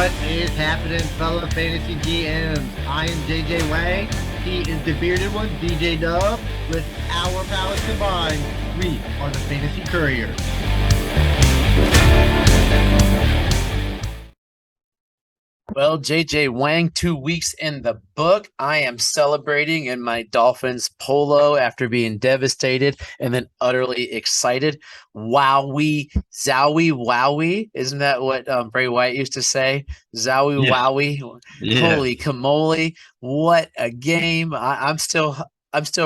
What is happening, fellow fantasy GMs? I am JJ Wang. He is the bearded one, DJ Dub. With our powers combined, we are the Fantasy Couriers. Well, JJ Wang, 2 weeks in the book. I am celebrating in my Dolphins polo after being devastated and then utterly excited. Wowie, zowie, wowie. Isn't that what Bray Wyatt used to say? Zowie, Yeah. wowie. Yeah. Holy camole. What a game. I'm still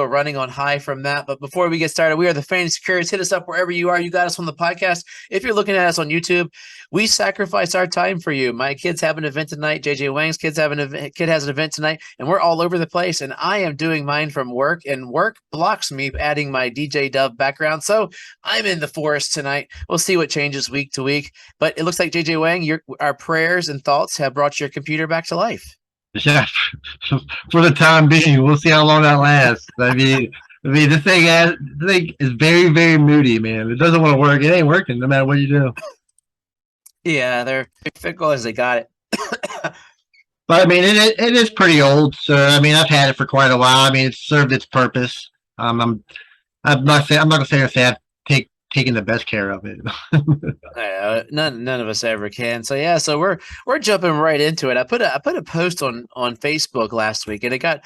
running on high from that. But before we get started, we are the Fantasy Couriers. Hit us up wherever you are. You got us on the podcast. If you're looking at us on YouTube, we sacrifice our time for you. My kids have an event tonight. JJ Wang's kid has an event tonight, and we're all over the place. And I am doing mine from work, and work blocks me adding my DJ Dub background. So I'm in the forest tonight. We'll see what changes week to week. But it looks like JJ Wang, our prayers and thoughts have brought your computer back to life. Yeah, for the time being, we'll see how long that lasts. I mean, this thing is very, very moody, man. It doesn't want to work. It ain't working, no matter what you do. Yeah, they're fickle as they got it. But I mean, it is pretty old. So I mean, I've had it for quite a while. I mean, it's served its purpose. I'm not gonna say I've taken the best care of it. None of us ever can. So yeah, so we're jumping right into it. I put a post on Facebook last week, and it got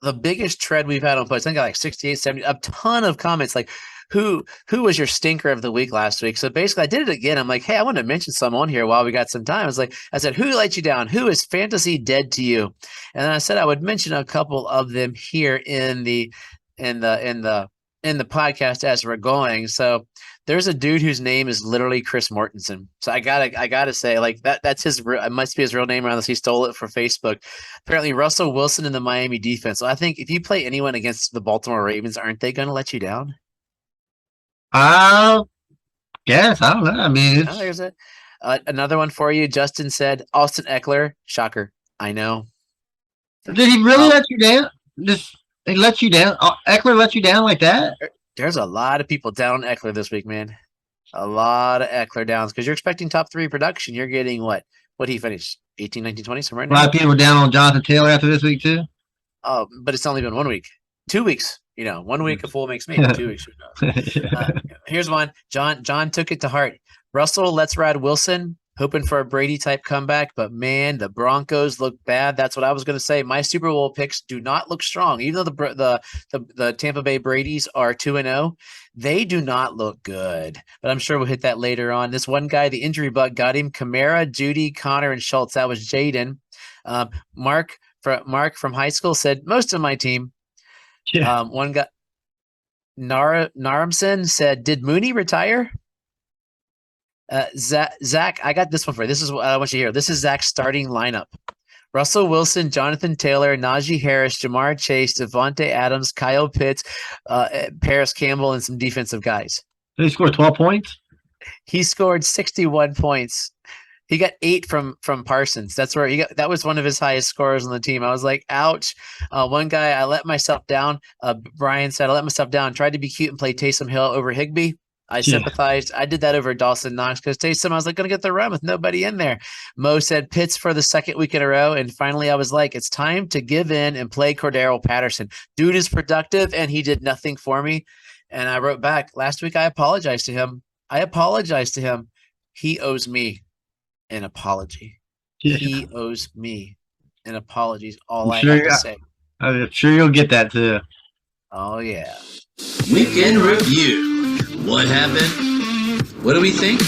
the biggest tread we've had on posts. I think I got like 68, 70, a ton of comments like, who was your stinker of the week last week? So basically I did it again. I'm like, hey, I want to mention some on here while we got some time. I said, who let you down? Who is fantasy dead to you? And then I said I would mention a couple of them here in the podcast as we're going. So there's a dude whose name is literally Chris Mortensen. So I gotta say, like, that's his. It must be his real name, unless he stole it from Facebook. Apparently, Russell Wilson in the Miami defense. So I think if you play anyone against the Baltimore Ravens, aren't they going to let you down? Guess I don't know. I mean, there's another one for you. Justin said Austin Eckler. Shocker. I know. Did he really let you down? He let you down? Eckler let you down like that? There's a lot of people down on Eckler this week, man. A lot of Eckler downs because you're expecting top 3 production. You're getting what he finished? 18, 19, 20, somewhere in there. A lot of people were down on Jonathan Taylor after this week too. Oh, but it's only been 1 week. 2 weeks. 1 week a fool makes me. 2 weeks. Here's one. John took it to heart. Russell, let's ride Wilson. Hoping for a Brady-type comeback, but man, the Broncos look bad. That's what I was going to say. My Super Bowl picks do not look strong. Even though the Tampa Bay Brady's are 2-0, they do not look good. But I'm sure we'll hit that later on. This one guy, the injury bug got him. Kamara, Judy, Connor, and Schultz. That was Jaden. Mark from high school said, most of my team. Yeah. One guy, Naramson said, did Mooney retire? Zach, I got this one for you. This is what I want you to hear. This is Zach's starting lineup. Russell Wilson, Jonathan Taylor, Najee Harris, Jamar Chase, Devontae Adams, Kyle Pitts, Paris Campbell, and some defensive guys. Did he score 12 points? He scored 61 points. He got 8 from Parsons. That's where that was one of his highest scorers on the team. I was like, ouch. One guy, I let myself down. Brian said, I let myself down. Tried to be cute and play Taysom Hill over Higbee. I sympathized. I did that over Dawson Knox because Taysom, I was like, going to get the run with nobody in there. Mo said Pitts for the second week in a row. And finally, I was like, it's time to give in and play Cordero Patterson. Dude is productive, and he did nothing for me. And I wrote back, last week I apologized to him. He owes me an apology. Yeah. He owes me an apology is all I have to say. I'm sure you'll get that too. Oh, yeah. Weekend review. What happened? What do we think?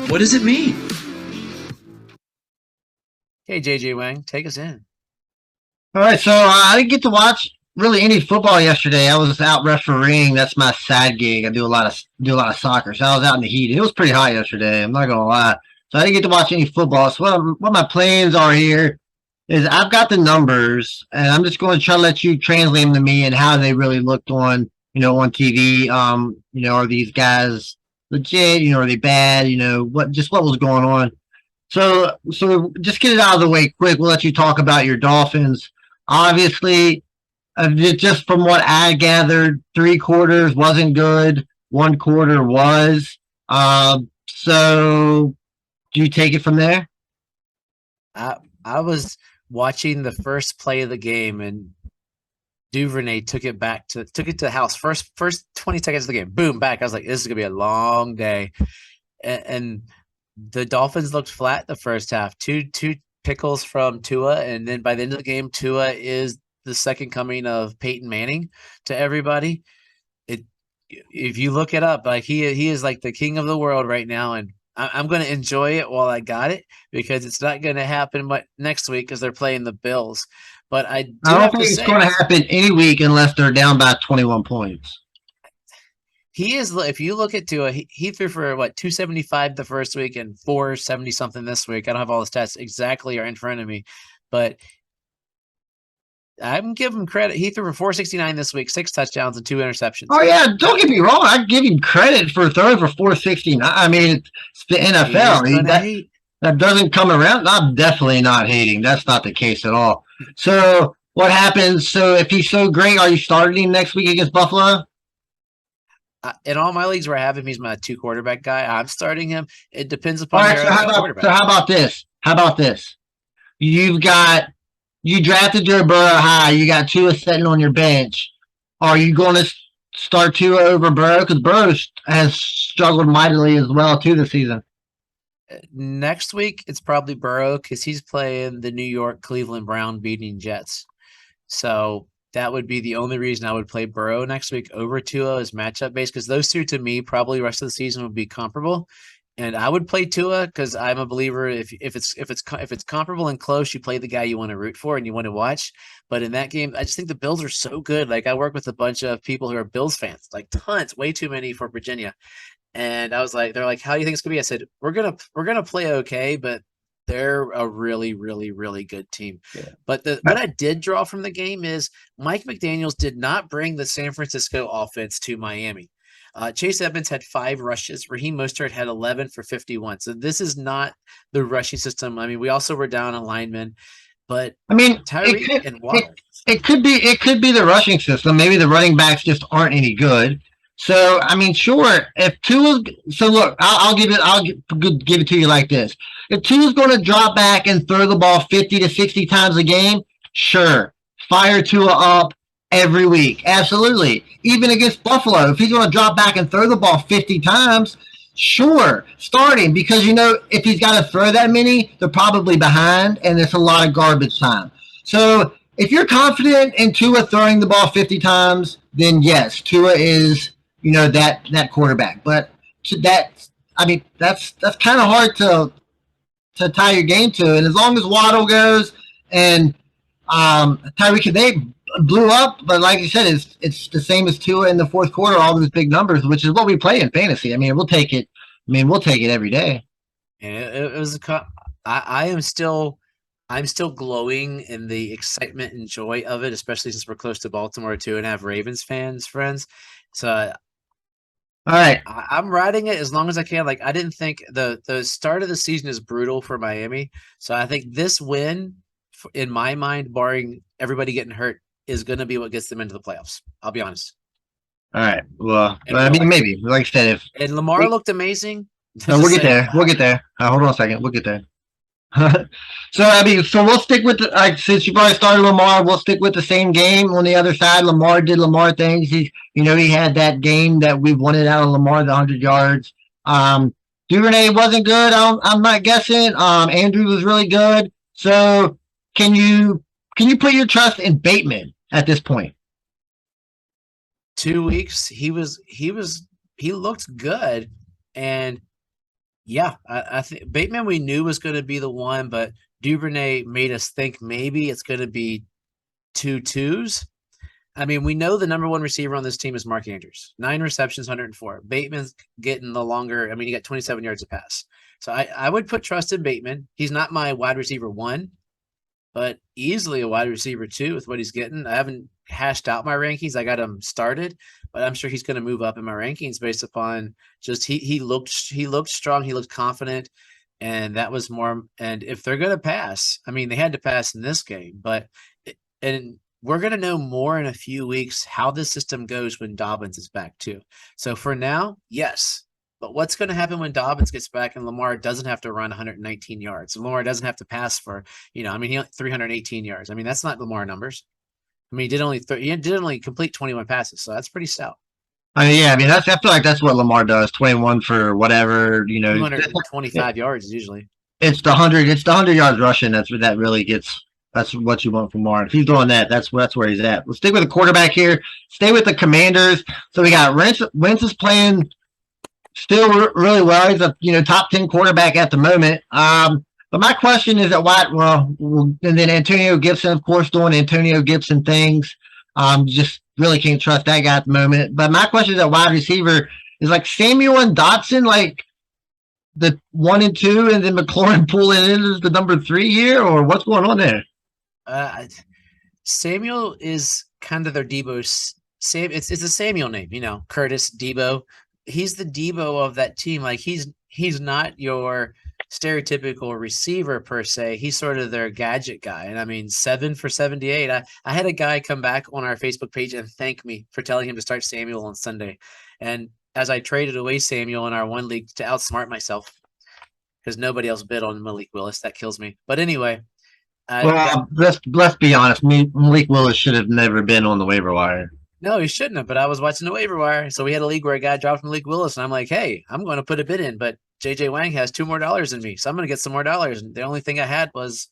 What does it mean? Hey, JJ Wang, take us in. All right, so I didn't get to watch really any football yesterday. I was out refereeing. That's my side gig. I do a lot of soccer. So I was out in the heat. It was pretty hot yesterday. I'm not gonna lie. So I didn't get to watch any football. So what my plans are here is I've got the numbers, and I'm just going to try to let you translate them to me and how they really looked on TV. Are these guys legit? Are they bad? What was going on? So just get it out of the way quick. We'll let you talk about your Dolphins. Obviously, just from what I gathered, 3 quarters wasn't good. 1 quarter was. So do you take it from there? I was watching the first play of the game, and Duvernay took it to the house. First 20 seconds of the game, boom, back. I was like, this is gonna be a long day. And the Dolphins looked flat the first half. Two pickles from Tua, and then by the end of the game, Tua is the second coming of Peyton Manning to everybody. If you look it up, like he is like the king of the world right now, and I'm going to enjoy it while I got it, because it's not going to happen next week because they're playing the Bills. But I do I don't have to think it's say, going to happen any week unless they're down by 21 points. he is. If you look at Tua, he threw for 275 the first week and 470 something this week. I don't have all the stats exactly are in front of me, but I'm giving him credit. He threw for 469 this week, 6 touchdowns and 2 interceptions. Oh yeah, don't get me wrong. I give him credit for throwing for 469. I mean, it's the NFL. That doesn't come around. I'm definitely not hating. That's not the case at all. So what happens? So if he's so great, are you starting him next week against Buffalo? In all my leagues where I have him, he's my 2 quarterback guy. I'm starting him. It depends upon All right. your So how about this? How about this? You drafted Joe Burrow high. You got Tua sitting on your bench. Are you going to start Tua over Burrow? Because Burrow has struggled mightily as well too this season. Next week, it's probably Burrow because he's playing the New York Cleveland Brown beating Jets. So that would be the only reason I would play Burrow next week over Tua is matchup based, because those two to me probably the rest of the season would be comparable. And I would play Tua because I'm a believer if it's comparable and close, you play the guy you want to root for and you want to watch. But in that game, I just think the Bills are so good. Like I work with a bunch of people who are Bills fans, like tons, way too many for Virginia. And I was like, they're like, how do you think it's gonna be? I said, we're gonna play okay, but they're a really, really, really good team. Yeah. But what I did draw from the game is Mike McDaniels did not bring the San Francisco offense to Miami. Chase Edmonds had 5 rushes. Raheem Mostert had 11 for 51. So this is not the rushing system. I mean, we also were down on linemen, but I mean, Tyreek and Waddle. It could be the rushing system. Maybe the running backs just aren't any good. So I mean, sure. If Tua's so look, I'll give it to you like this. If Tua's going to drop back and throw the ball 50 to 60 times a game, sure, fire Tua up every week, absolutely. Even against Buffalo, if he's going to drop back and throw the ball 50 times, sure, start him because if he's got to throw that many, they're probably behind, and it's a lot of garbage time. So if you're confident in Tua throwing the ball 50 times, then yes, Tua is that quarterback. But that's kind of hard to tie your game to. And as long as Waddle goes and Tyreek, they blew up, but like you said, it's the same as Tua in the fourth quarter, all those big numbers, which is what we play in fantasy. I mean, we'll take it. We'll take it every day. And it was I'm still glowing in the excitement and joy of it, especially since we're close to Baltimore too and have Ravens friends. So all right, I'm riding it as long as I can. Like I didn't think the start of the season is brutal for Miami, so I think this win, in my mind, barring everybody getting hurt, is going to be what gets them into the playoffs. I'll be honest. All right. Well, maybe. Like I said, and Lamar looked amazing. No, we'll get there. We'll get there. Hold on a second. We'll get there. So we'll stick with since you've already started Lamar, we'll stick with the same game on the other side. Lamar did Lamar things. He had that game that we wanted out of Lamar, the 100 yards. Duvernay wasn't good. I'm not guessing. Andrew was really good. So can you put your trust in Bateman at this point? 2 weeks, he looked good, and yeah, I think Bateman we knew was going to be the one, but Duvernay made us think maybe it's going to be 2 twos. I mean, we know the number 1 receiver on this team is Mark Andrews, 9 receptions, 104. Bateman's getting the longer. I mean, he got 27 yards of pass. So I would put trust in Bateman. He's not my wide receiver 1, but easily a wide receiver 2 with what he's getting. I haven't hashed out my rankings. I got him started, but I'm sure he's going to move up in my rankings based upon just he looked strong, he looked confident, and that was more. And if they're going to pass, I mean, they had to pass in this game, and we're going to know more in a few weeks how this system goes when Dobbins is back too. So for now, yes, But what's going to happen when Dobbins gets back and Lamar doesn't have to run 119 yards? Lamar doesn't have to pass for, he 318 yards. I mean, that's not Lamar numbers. I mean, he did only complete 21 passes, so that's pretty stout. I mean, yeah, I mean, I feel like that's what Lamar does. 21 for whatever, 225 yards usually. It's the 100 yards rushing. That's what you want from Lamar. If he's doing that, that's where he's at. Let's stick with the quarterback here. Stay with the Commanders. So we got Wentz is playing still really well. He's a top 10 quarterback at the moment. But my question is at wide. Well, and then Antonio Gibson, of course, doing Antonio Gibson things. Just really can't trust that guy at the moment. But my question is at wide receiver is like Samuel and Dotson, like the 1 and 2, and then McLaurin pulling in as the number 3 here, or what's going on there? Samuel is kind of their Debo. It's a Samuel name, Curtis Debo. He's the Debo of that team. Like he's not your stereotypical receiver per se. He's sort of their gadget guy. And I mean, 7 for 78. I had a guy come back on our Facebook page and thank me for telling him to start Samuel on Sunday. And as I traded away Samuel in our one league to outsmart myself because nobody else bid on Malik Willis, that kills me. But anyway, let's be honest. Malik Willis should have never been on the waiver wire. No, he shouldn't have, but I was watching the waiver wire. So we had a league where a guy dropped Malik Willis, and I'm like, hey, I'm going to put a bid in, but JJ Wang has $2 more than me, so I'm going to get some more dollars. And the only thing I had was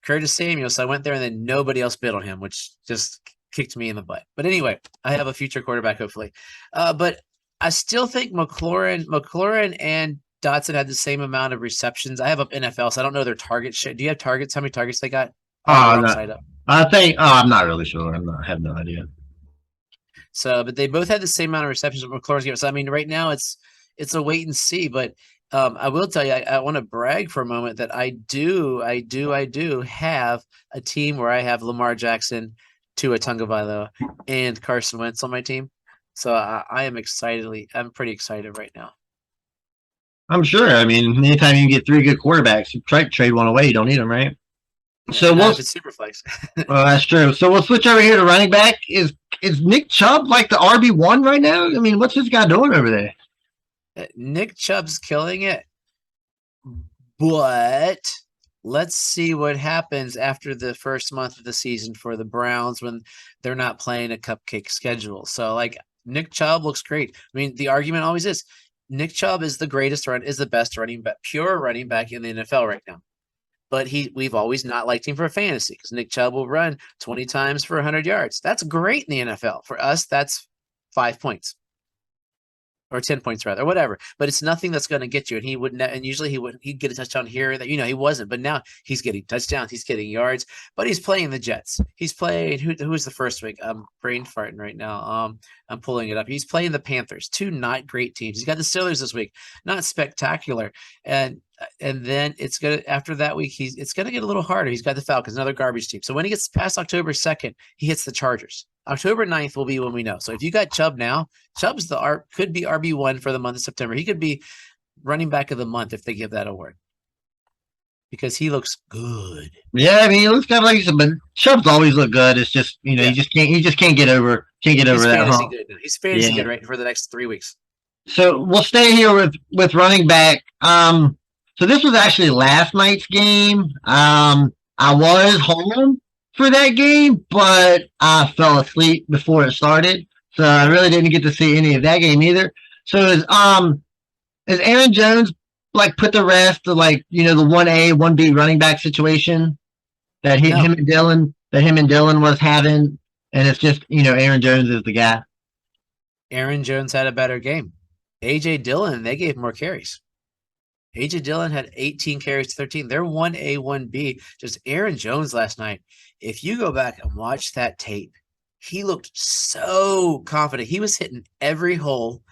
Curtis Samuel, so I went there, and then nobody else bid on him, which just kicked me in the butt. But anyway, I have a future quarterback, hopefully. But I still think McLaurin and Dotson had the same amount of receptions. I have up NFL, so I don't know their target share. Do you have targets? How many targets they got? I'm not really sure. I have no idea. So, but they both had the same amount of receptions with McLaurin's game. So, I mean, right now it's a wait and see. But I will tell you, I want to brag for a moment that I do have a team where I have Lamar Jackson, Tua Tagovailoa, and Carson Wentz on my team. So I am I'm pretty excited right now. I'm sure. I mean, anytime you can get 3 good quarterbacks, you try to trade one away. You don't need them, right? So if it's super flex. Well, that's true. So we'll switch over here to running back. Is Nick Chubb like the RB1 right now? I mean, what's this guy doing over there? Nick Chubb's killing it. But let's see what happens after the first month of the season for the Browns when they're not playing a cupcake schedule. So, like, Nick Chubb looks great. I mean, the argument always is Nick Chubb is the best running back, pure running back in the NFL right now. But we've always not liked him for fantasy because Nick Chubb will run 20 times for 100 yards. That's great in the NFL. For us, that's 5 points. Or 10 points rather, whatever. But it's nothing that's going to get you. And he wouldn't. And usually he'd get a touchdown here. That he wasn't. But now he's getting touchdowns. He's getting yards. But he's playing the Jets. He's playing who's the first week? I'm brain farting right now. I'm pulling it up. He's playing the Panthers. 2 not great teams. He's got the Steelers this week. Not spectacular. And then it's gonna after that week it's gonna get a little harder. He's got the Falcons, another garbage team. So when he gets past October 2nd, he hits the Chargers. October 9th will be when we know. So if you got Chubb now, Chubb's could be RB1 for the month of September. He could be running back of the month if they give that award. Because he looks good. Yeah, I mean he looks kind of like but Chubb's always looked good. It's just you just can't get over that hump. He's fantasy good right for the next 3 weeks. So we'll stay here with running back. So this was actually last night's game. I was home for that game, but I fell asleep before it started. So I really didn't get to see any of that game either. So is Aaron Jones like put the rest of the 1A, 1B running back situation that him and Dylan was having, and it's just Aaron Jones is the guy. Aaron Jones had a better game. AJ Dillon, they gave more carries. AJ Dillon had 18 carries to 13. They're 1A, 1B. Just Aaron Jones last night. If you go back and watch that tape, he looked so confident. He was hitting every hole.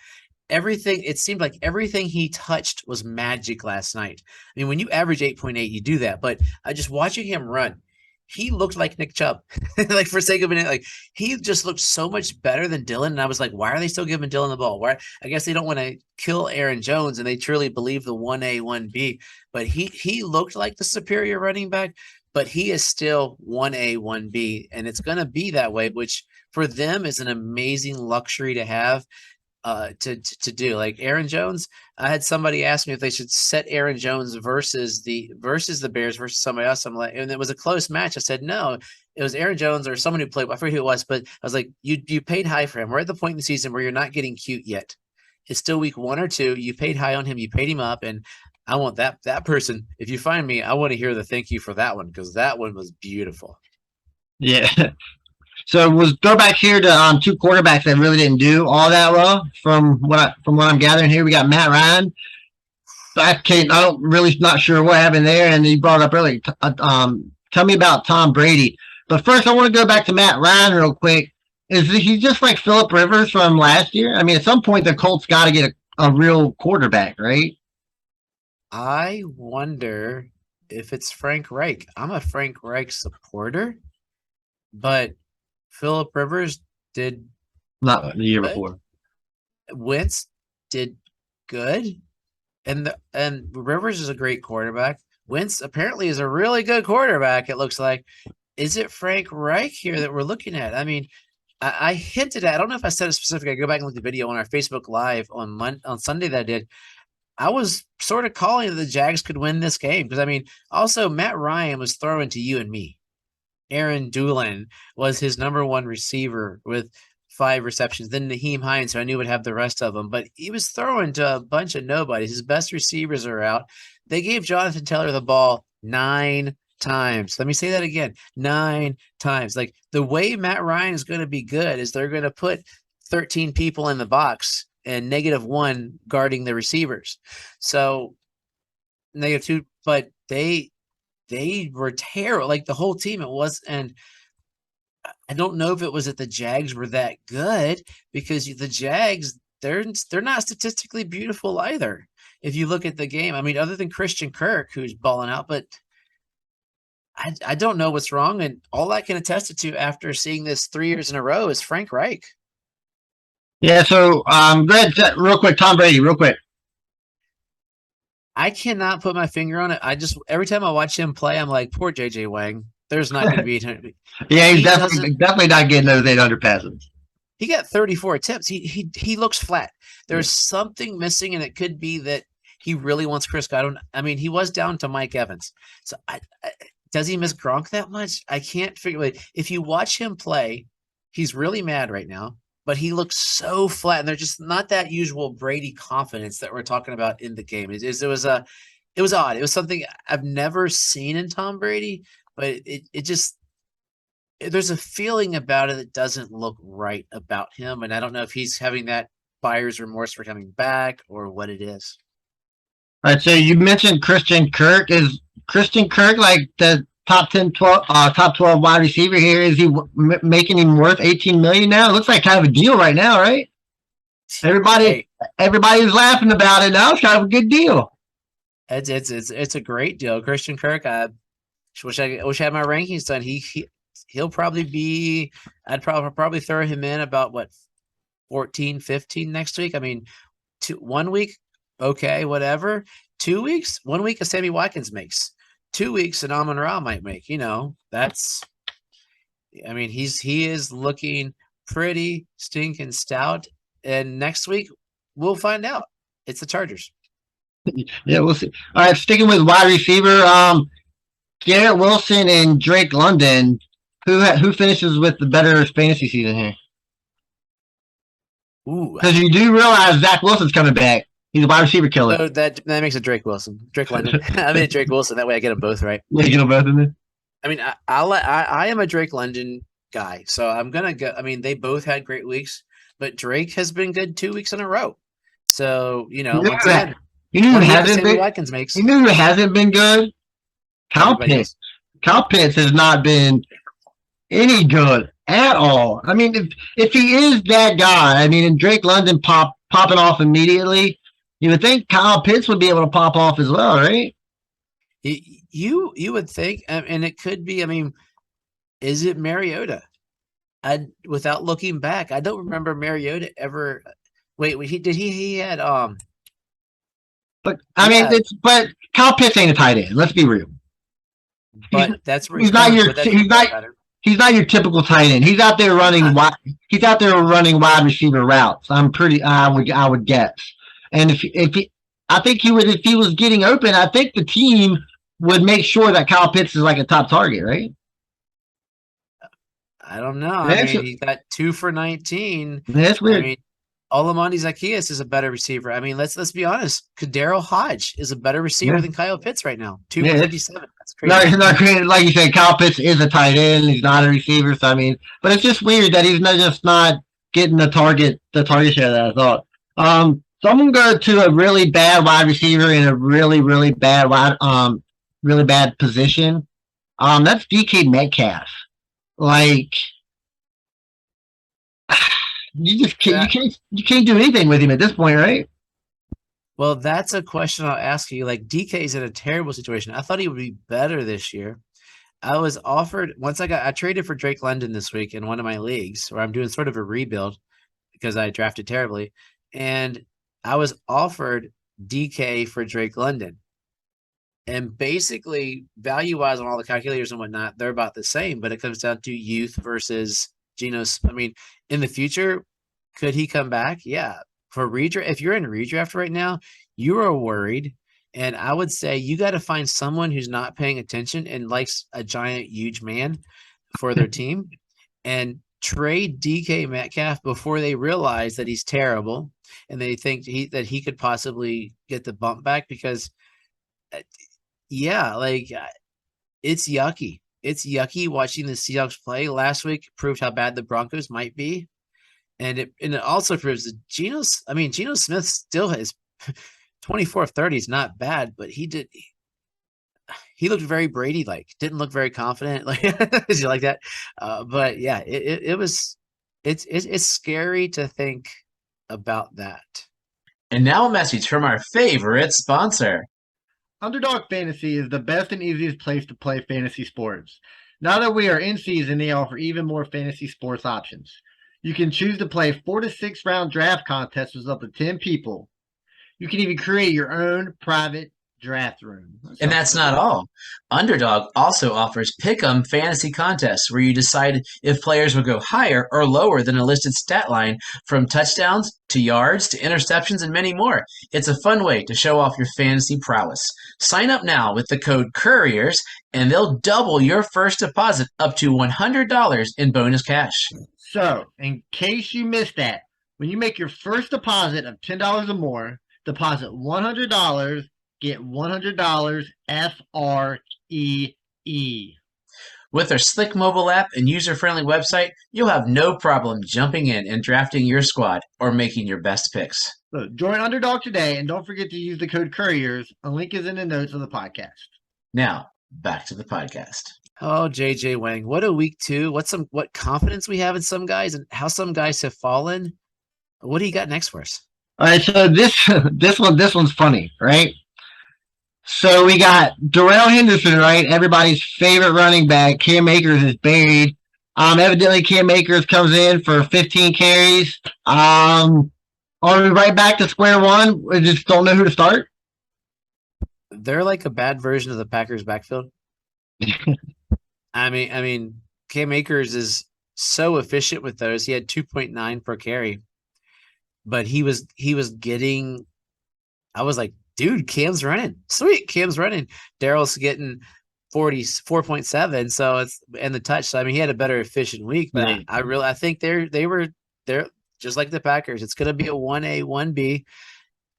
Everything, it seemed like everything he touched was magic last night. I mean, when you average 8.8, you do that. But just watching him run, he looked like Nick Chubb. Like, for sake of it, he just looked so much better than Dylan. And I was like, why are they still giving Dylan the ball? Why? I guess they don't want to kill Aaron Jones, and they truly believe the 1A, 1B. But he looked like the superior running back, but he is still 1A, 1B. And it's going to be that way, which for them is an amazing luxury to have. to do. Like Aaron Jones, I had somebody ask me if they should set Aaron Jones versus the Bears versus somebody else. I'm like, and it was a close match. I said no, it was Aaron Jones or someone who played. I forget who it was, but I was like, you paid high for him. We're at the point in the season where you're not getting cute yet. It's still week 1 or 2. You paid high on him. You paid him up, and I want that person. If you find me, I want to hear the thank you for that one because that one was beautiful. Yeah. So we'll go back here to 2 quarterbacks that really didn't do all that well. From what I'm gathering here, we got Matt Ryan. I don't really not sure what happened there, and you brought it up earlier. Tell me about Tom Brady. But first, I want to go back to Matt Ryan real quick. Is he just like Phillip Rivers from last year? I mean, at some point, the Colts got to get a real quarterback, right? I wonder if it's Frank Reich. I'm a Frank Reich supporter, but Phillip Rivers did not the year good. Before. Wentz did good, and Rivers is a great quarterback. Wentz apparently is a really good quarterback. It looks like. Is it Frank Reich here that we're looking at? I mean, I hinted at. I don't know if I said it specifically. I go back and look at the video on our Facebook Live on Sunday that I did. I was sort of calling that the Jags could win this game because I mean, also Matt Ryan was throwing to you and me. Aaron Doolin was his number 1 receiver with 5 receptions. Then Naheem Hines, who I knew would have the rest of them, but he was throwing to a bunch of nobodies. His best receivers are out. They gave Jonathan Taylor the ball 9 times. Let me say that again, 9 times. Like the way Matt Ryan is going to be good is they're going to put 13 people in the box and -1 guarding the receivers. So -2, but they were terrible. Like the whole team, it was, and I don't know if it was that the Jags were that good because the Jags, they're not statistically beautiful either. If you look at the game, I mean, other than Christian Kirk, who's balling out, but I don't know what's wrong. And all I can attest it to after seeing this 3 years in a row is Frank Reich. Yeah. So, go ahead, real quick, Tom Brady, real quick. I cannot put my finger on it. Every time I watch him play, I'm like, poor JJ Wang. There's not going to be 800. Yeah, he's definitely not getting those 800 passes. He got 34 attempts. He looks flat. There's something missing, and it could be that he really wants Chris Godwin. I mean, he was down to Mike Evans. So does he miss Gronk that much? I can't figure it. If you watch him play, he's really mad right now, but he looks so flat, and they're just not that usual Brady confidence that we're talking about in the game. It was odd. It was something I've never seen in Tom Brady, but it just there's a feeling about it that doesn't look right about him, and I don't know if he's having that buyer's remorse for coming back or what it is. All right, so you mentioned Christian Kirk. Is Christian Kirk like the top 12 wide receiver here? Is he making him worth $18 million now? It looks like kind of a deal right now, right? Everybody's laughing about it now. It's kind of a good deal. It's a great deal. Christian Kirk, I wish I had my rankings done. He'll probably be. I'd probably throw him in about 14, 15 next week. I mean, 1 week, okay, whatever. 2 weeks, 1 week, a Sammy Watkins makes. 2 weeks, an Amon-Ra might make. That's. I mean, he is looking pretty stinking stout. And next week, we'll find out. It's the Chargers. Yeah, we'll see. All right, sticking with wide receiver, Garrett Wilson and Drake London. Who finishes with the better fantasy season here? Ooh, because you do realize Zach Wilson's coming back. He's a wide receiver killer. So that makes it Drake Wilson. Drake London. I mean Drake Wilson. That way I get them both right. Yeah, get them both in there. I mean, I am a Drake London guy, so I'm gonna go. I mean, they both had great weeks, but Drake has been good 2 weeks in a row. So once again, you knew it hasn't been. Watkins makes. You knew it hasn't been good. Kyle Pitts has not been any good at all. I mean, if he is that guy, I mean, and Drake London popping off immediately, you would think Kyle Pitts would be able to pop off as well, right? You would think, and it could be. I mean, is it Mariota? Without looking back, I don't remember Mariota ever. Wait, he had But I mean, but Kyle Pitts ain't a tight end. Let's be real. But that's where he's not he's not your typical tight end. He's out there running wide. He's out there running wide receiver routes. I would guess. And I think he would, if he was getting open, I think the team would make sure that Kyle Pitts is like a top target, right? I don't know. I mean, he got 2 for 19. That's weird. I mean, Olamide Zaccheaus is a better receiver. I mean, let's be honest. Kadero Hodge is a better receiver than Kyle Pitts right now. 2 for 57. That's crazy. No, he's not crazy. Like you said, Kyle Pitts is a tight end. He's not a receiver. So I mean, but it's just weird that he's not getting the target share that I thought. So I'm gonna go to a really bad wide receiver in a really, really bad really bad position. That's DK Metcalf. Like, you can't do anything with him at this point, right? Well, that's a question I'll ask you. Like, DK's in a terrible situation. I thought he would be better this year. I was offered I traded for Drake London this week in one of my leagues where I'm doing sort of a rebuild because I drafted terribly, and I was offered DK for Drake London. And basically, value-wise on all the calculators and whatnot, they're about the same, but it comes down to youth versus Geno. I mean, in the future, could he come back? Yeah. For redraft, if you're in redraft right now, you are worried. And I would say you got to find someone who's not paying attention and likes a giant, huge man for their team and trade DK Metcalf before they realize that he's terrible and they think that he could possibly get the bump back because yeah, like it's yucky. It's yucky watching the Seahawks play. Last week proved how bad the Broncos might be. And it also proves that Geno Smith still has 24 of 30 is not bad, but he looked very Brady-like. Didn't look very confident. Like, did you like that? But yeah, it's scary to think about that. And now a message from our favorite sponsor. Underdog Fantasy is the best and easiest place to play fantasy sports. Now that we are in season, they offer even more fantasy sports options. You can choose to play 4 to 6 round draft contests with up to 10 people. You can even create your own private draft room. And that's not all. Underdog also offers pick'em fantasy contests where you decide if players will go higher or lower than a listed stat line, from touchdowns to yards to interceptions and many more. It's a fun way to show off your fantasy prowess. Sign up now with the code Couriers and they'll double your first deposit up to $100 in bonus cash. So, in case you missed that, when you make your first deposit of $10 or more, deposit $100, get $100 FREE. With their slick mobile app and user-friendly website, you'll have no problem jumping in and drafting your squad or making your best picks. So join Underdog today and don't forget to use the code Couriers. A link is in the notes of the podcast. Now, back to the podcast. Oh, JJ Wang, what a week 2. What confidence we have in some guys and how some guys have fallen. What do you got next for us? All right, so this one's funny, right? So we got Darrell Henderson, right? Everybody's favorite running back. Cam Akers is buried. Evidently Cam Akers comes in for 15 carries. Are we right back to square one? We just don't know who to start. They're like a bad version of the Packers backfield. I mean, Cam Akers is so efficient with those. He had 2.9 per carry, but he was getting. I was like, dude, Cam's running. Sweet, Cam's running. Daryl's getting 44.7. So it's and the touch. So I mean, he had a better efficient week, but Right. I think they're just like the Packers. It's going to be a 1A, 1B.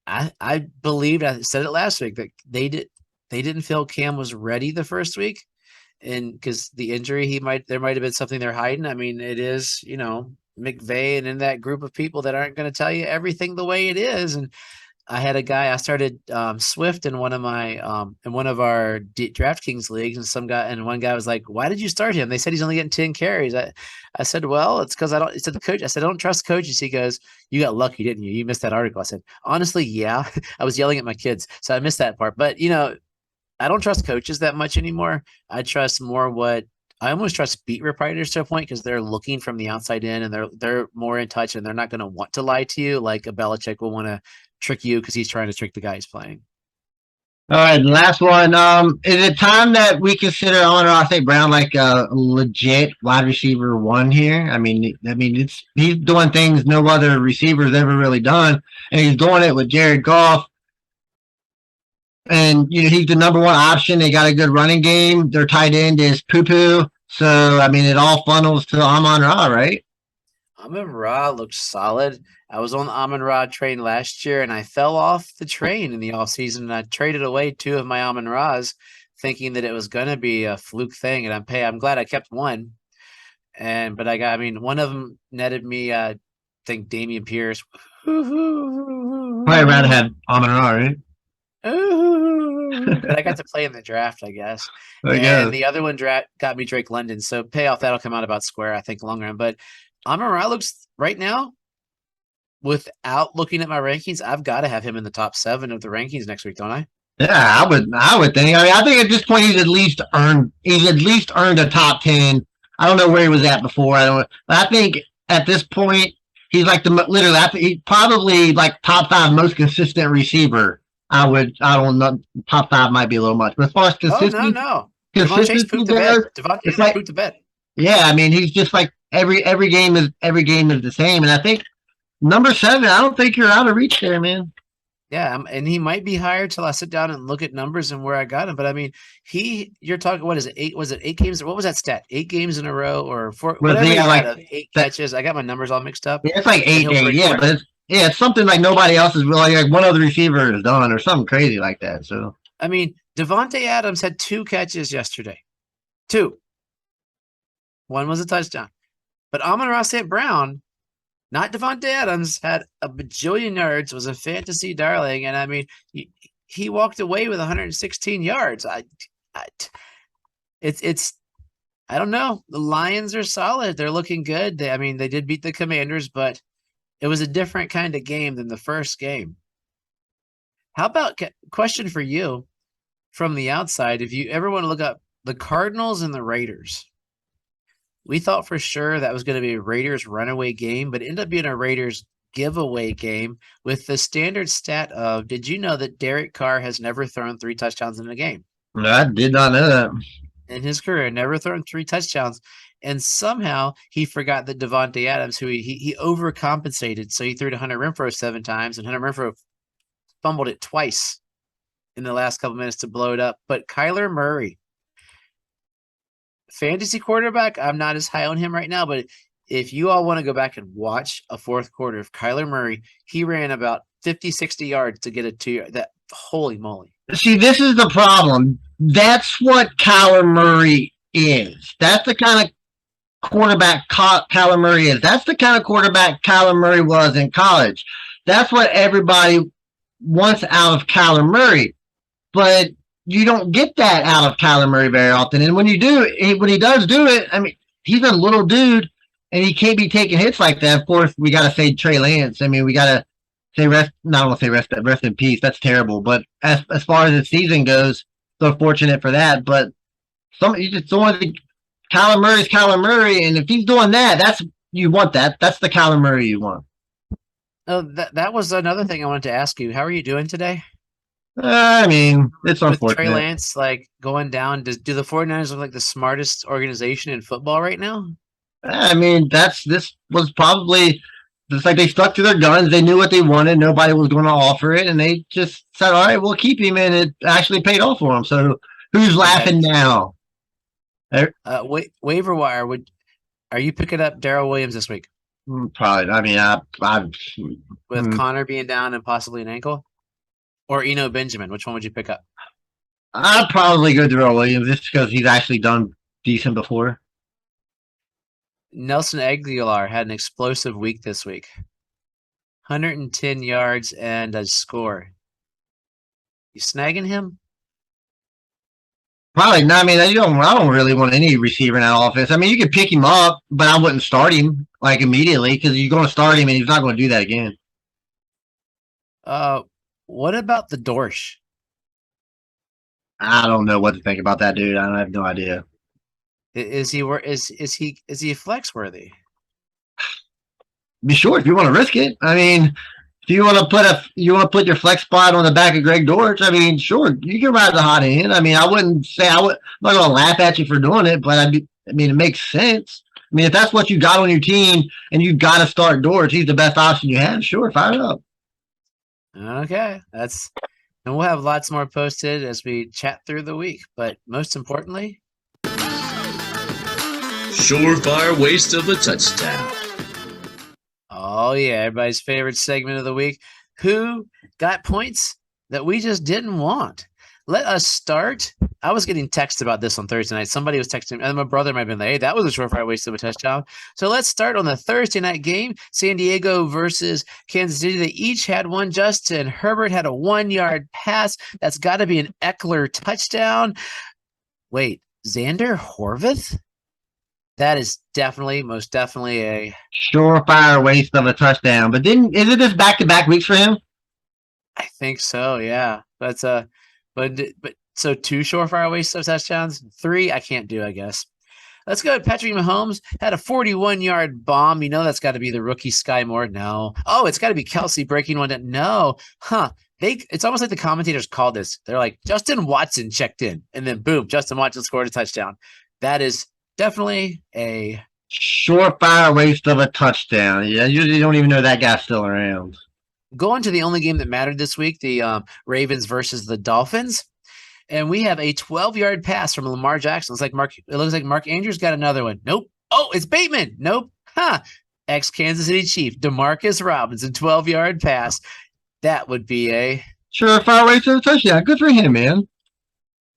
I believed, I said it last week, that they didn't feel Cam was ready the first week. And because the injury, there might have been something they're hiding. I mean, it is, McVay and in that group of people that aren't going to tell you everything the way it is. And I had a guy, I started Swift in one of our DraftKings leagues, and one guy was like, "Why did you start him?" They said he's only getting 10 carries. I said, "Well, it's because he said the coach. I said, I don't trust coaches." He goes, "You got lucky, didn't you? You missed that article." I said, "Honestly, yeah." I was yelling at my kids, so I missed that part. But I don't trust coaches that much anymore. I trust more I almost trust beat reporters to a point, because they're looking from the outside in and they're more in touch, and they're not going to want to lie to you like a Belichick will want to trick you because he's trying to trick the guy he's playing. All right, last one. Is it time that we consider Amon-Ra St. Brown like a legit wide receiver one here? It's he's doing things no other receiver's ever really done, and he's doing it with Jared Goff. And he's the number one option. They got a good running game. Their tight end is Poo Poo. So it all funnels to Amon-Ra, right? Amon-Ra looked solid. I was on the Amon-Ra train last year, and I fell off the train in the offseason, and I traded away 2 of my Amon-Ras, thinking that it was going to be a fluke thing, and I'm glad I kept one. But one of them netted me, I think, Damian Pierce. Probably rather have Amon-Ra, right? But I got to play in the draft, I guess. And the other one got me Drake London. So payoff, that'll come out about square, I think, long run. But Amon-Ra looks right now, without looking at my rankings, I've got to have him in the top 7 of the rankings next week, don't I? Yeah, I would think. I think at this point he's at least earned a top 10. I don't know where he was at before. But I think at this point he's like he's probably like top 5 most consistent receiver. I don't know. Top 5 might be a little much, but as far as consistency, no. Devon Chase pooped the bed. Devon Chase pooped the bed. Yeah, he's just like every game is the same, and I think number 7. I don't think you're out of reach there, man. Yeah, and he might be higher till I sit down and look at numbers and where I got him. But you're talking, what is it? 8? Was it 8 games? What was that stat? 8 games in a row or 4? Whatever he had of 8 catches. I got my numbers all mixed up. Yeah, it's like 8 days. Yeah, but it's something like nobody else is really like one other receiver has done or something crazy like that. So Devontae Adams had 2 catches yesterday. 2. One was a touchdown. But Amon-Ra St. Brown, not Devontae Adams, had a bajillion yards, was a fantasy darling, and he walked away with 116 yards. I don't know. The Lions are solid. They're looking good. They did beat the Commanders, but it was a different kind of game than the first game. How about question for you from the outside? If you ever want to look up the Cardinals and the Raiders, we thought for sure that was going to be a Raiders runaway game, but it ended up being a Raiders giveaway game with the standard stat of, did you know that Derek Carr has never thrown 3 touchdowns in a game? I did not know that. In his career, never thrown 3 touchdowns. And somehow he forgot that Devontae Adams, who he overcompensated. So he threw to Hunter Renfrow 7 times, and Hunter Renfrow fumbled it twice in the last couple minutes to blow it up. But Kyler Murray, fantasy quarterback, I'm not as high on him right now, but if you all want to go back and watch a fourth quarter of Kyler Murray, he ran about 50, 60 yards to get a 2-yard. That, holy moly. See, this is the problem. That's what Kyler Murray is. That's the kind of quarterback Kyler Murray is. That's the kind of quarterback Kyler Murray was in college. That's what everybody wants out of Kyler Murray. But you don't get that out of Kyler Murray very often. And when you do, when he does do it, he's a little dude, and he can't be taking hits like that. Of course, we got to say Trey Lance. We got to say rest. No, I don't want to say rest in peace. That's terrible. But as far as the season goes, so fortunate for that. But you just don't want to. Kyler Murray's Kyler Murray, and if he's doing that, you want that. That's the Kyler Murray you want. Oh, that was another thing I wanted to ask you. How are you doing today? It's unfortunate. With Trey Lance going down, do the 49ers look like the smartest organization in football right now? This was probably just like they stuck to their guns. They knew what they wanted. Nobody was going to offer it, and they just said, "All right, we'll keep him," and it actually paid off for them. So who's laughing now? Waiver wire. Are you picking up Darrell Williams this week? Probably. With Connor being down and possibly an ankle? Or Eno Benjamin, which one would you pick up? I'd probably go Darrell Williams just because he's actually done decent before. Nelson Aguilar had an explosive week this week. 110 yards and a score. You snagging him? Probably not. I don't really want any receiver in that offense. You could pick him up, but I wouldn't start him immediately because you're going to start him and he's not going to do that again. What about the Dorsch? I don't know what to think about that dude. I have no idea. Is he flex worthy? Be sure if you want to risk it. If you want to put your flex spot on the back of Greg Dortch, I mean, sure, you can ride the hot end. I mean, I wouldn't say I'm not going to laugh at you for doing it, but I mean, it makes sense. I mean, if that's what you got on your team and you got to start Dortch, he's the best option you have. Sure, fire it up. Okay, and we'll have lots more posted as we chat through the week. But most importantly, surefire waste of a touchdown. Oh, yeah, everybody's favorite segment of the week. Who got points that we just didn't want? Let us start. I was getting texts about this on Thursday night. Somebody was texting me, and my brother might have been like, hey, that was a surefire waste of a touchdown. So let's start on the Thursday night game, San Diego versus Kansas City. They each had one. Justin Herbert had a 1-yard pass. That's got to be an Eckler touchdown. Wait, Xander Horvath? That is most definitely a surefire waste of a touchdown. But isn't this back-to-back weeks for him? I think so, yeah. But so 2 surefire waste of touchdowns, 3 I can't do, I guess. Let's go. Patrick Mahomes had a 41-yard bomb. You know that's got to be the rookie Sky Moore. No. Oh, it's got to be Kelsey breaking one down. No. Huh. It's almost like the commentators called this. They're like, Justin Watson checked in, and then boom, Justin Watson scored a touchdown. That is definitely a surefire waste of a touchdown. Yeah, you don't even know that guy's still around. Going to the only game that mattered this week, the Ravens versus the Dolphins. And we have a 12-yard pass from Lamar Jackson. It looks like Mark Andrews got another one. Nope. Oh, it's Bateman. Nope. Ex-Kansas City Chief, Demarcus Robinson, 12-yard pass. That would be a surefire waste of a touchdown. Good for him, man.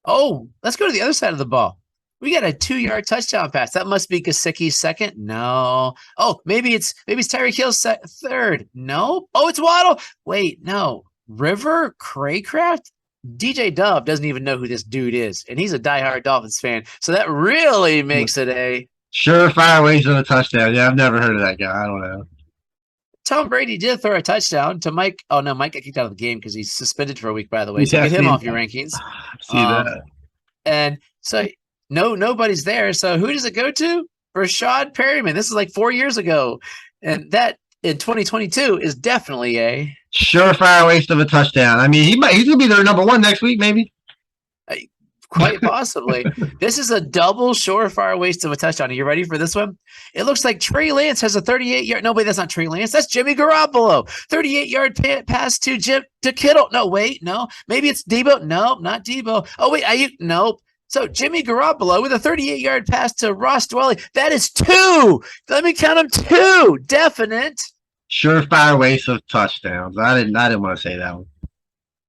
Oh, let's go to the other side of the ball. We got a 2-yard touchdown pass. That must be Gesicki's second. No. Oh, maybe it's Tyreek Hill's third. No. Oh, it's Waddle. Wait, no. River Craycraft? DJ Dub doesn't even know who this dude is, and he's a diehard Dolphins fan. So that really makes it a surefire waste of a touchdown. Yeah, I've never heard of that guy. I don't know. Tom Brady did throw a touchdown to Mike. Oh, no, Mike got kicked out of the game because he's suspended for a week, by the way. So get him off your rankings. See that. And so nobody's there. So who does it go to? Rashad Perryman. This is like 4 years ago. And that in 2022 is definitely a surefire waste of a touchdown. I mean, he's going to be their number 1 next week, maybe. Quite possibly. This is a double surefire waste of a touchdown. Are you ready for this one? It looks like Trey Lance has a 38-yard. No, wait, that's not Trey Lance. That's Jimmy Garoppolo. 38-yard pass to Kittle. No, wait, no. Maybe it's Debo. No, not Debo. Oh, wait, Ayuk. Nope. So Jimmy Garoppolo with a 38-yard pass to Ross Dwelly. That is 2. Let me count them 2. Definite surefire waste of touchdowns. I didn't want to say that one.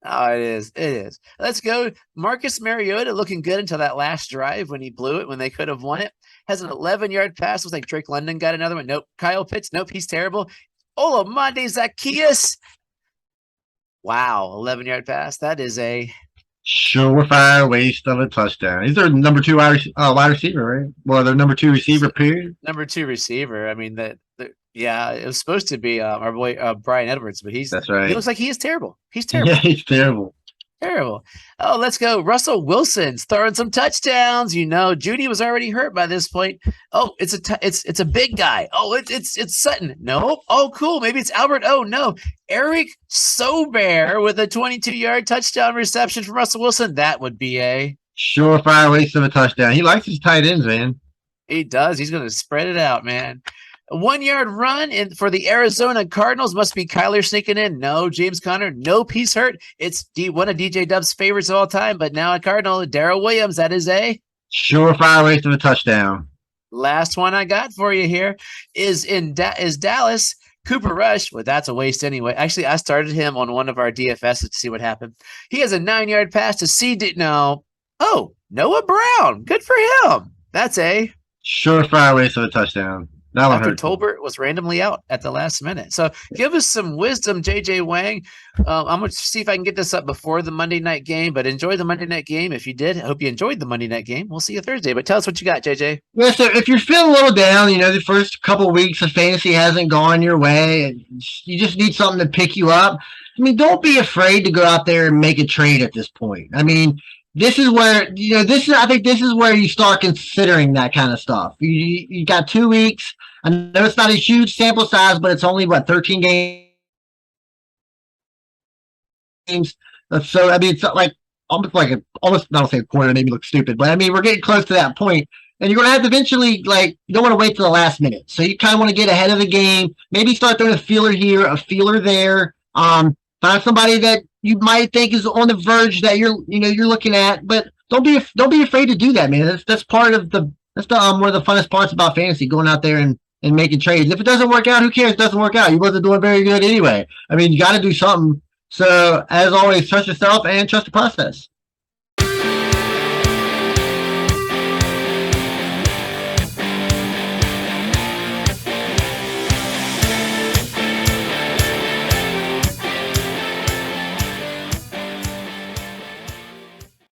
Oh, it is. It is. Let's go. Marcus Mariota looking good until that last drive when he blew it when they could have won it. Has an 11-yard pass. Looks like Drake London got another one. Nope. Kyle Pitts. Nope. He's terrible. Olamide Zacchaeus. Wow. 11-yard pass. That is a surefire waste of a touchdown. He's their number 2 wide receiver, right? Well, their number 2 receiver, period. Number 2 receiver. I mean, yeah, it was supposed to be our boy Brian Edwards, but that's right. He looks like he is terrible. He's terrible. Yeah, he's terrible. Terrible. Oh, let's go. Russell Wilson's throwing some touchdowns. You know, Judy was already hurt by this point. Oh, it's a big guy. Oh, it's Sutton. Nope. Oh, cool. Maybe it's Albert. Oh no, Eric Sober with a 22-yard touchdown reception from Russell Wilson. That would be a surefire waste of a touchdown. He likes his tight ends, man. He does. He's going to spread it out, man. A 1-yard run for the Arizona Cardinals must be Kyler sneaking in. No, James Conner. Nope, he's hurt. It's one of DJ Dub's favorites of all time, but now a Cardinal, Darrell Williams. That is a surefire waste of a touchdown. Last one I got for you here is Dallas. Cooper Rush. Well, that's a waste anyway. Actually, I started him on one of our DFSs to see what happened. He has a 9-yard pass to CD. No. Oh, Noah Brown. Good for him. That's a surefire waste of a touchdown. After Tolbert was randomly out at the last minute. So give us some wisdom, JJ Wang. I'm going to see if I can get this up before the Monday night game, but enjoy the Monday night game. If you did, I hope you enjoyed the Monday night game. We'll see you Thursday, but tell us what you got, JJ. Yeah, so if you're feeling a little down, the first couple of weeks of fantasy hasn't gone your way, and you just need something to pick you up. I mean, don't be afraid to go out there and make a trade at this point. I mean, this is where, I think this is where you start considering that kind of stuff. You got 2 weeks. I know it's not a huge sample size, but it's only, 13 games games. So I mean, it's like almost I don't say a quarter, maybe look stupid, but I mean we're getting close to that point, and you're gonna have to eventually you don't want to wait till the last minute. So you kind of want to get ahead of the game. Maybe start throwing a feeler here, a feeler there. Find somebody that you might think is on the verge that you're looking at, but don't be afraid to do that, man. That's part of one of the funnest parts about fantasy, going out there and making trades. If it doesn't work out, who cares? It doesn't work out. You wasn't doing very good anyway. I mean, you got to do something. So, as always, trust yourself and trust the process.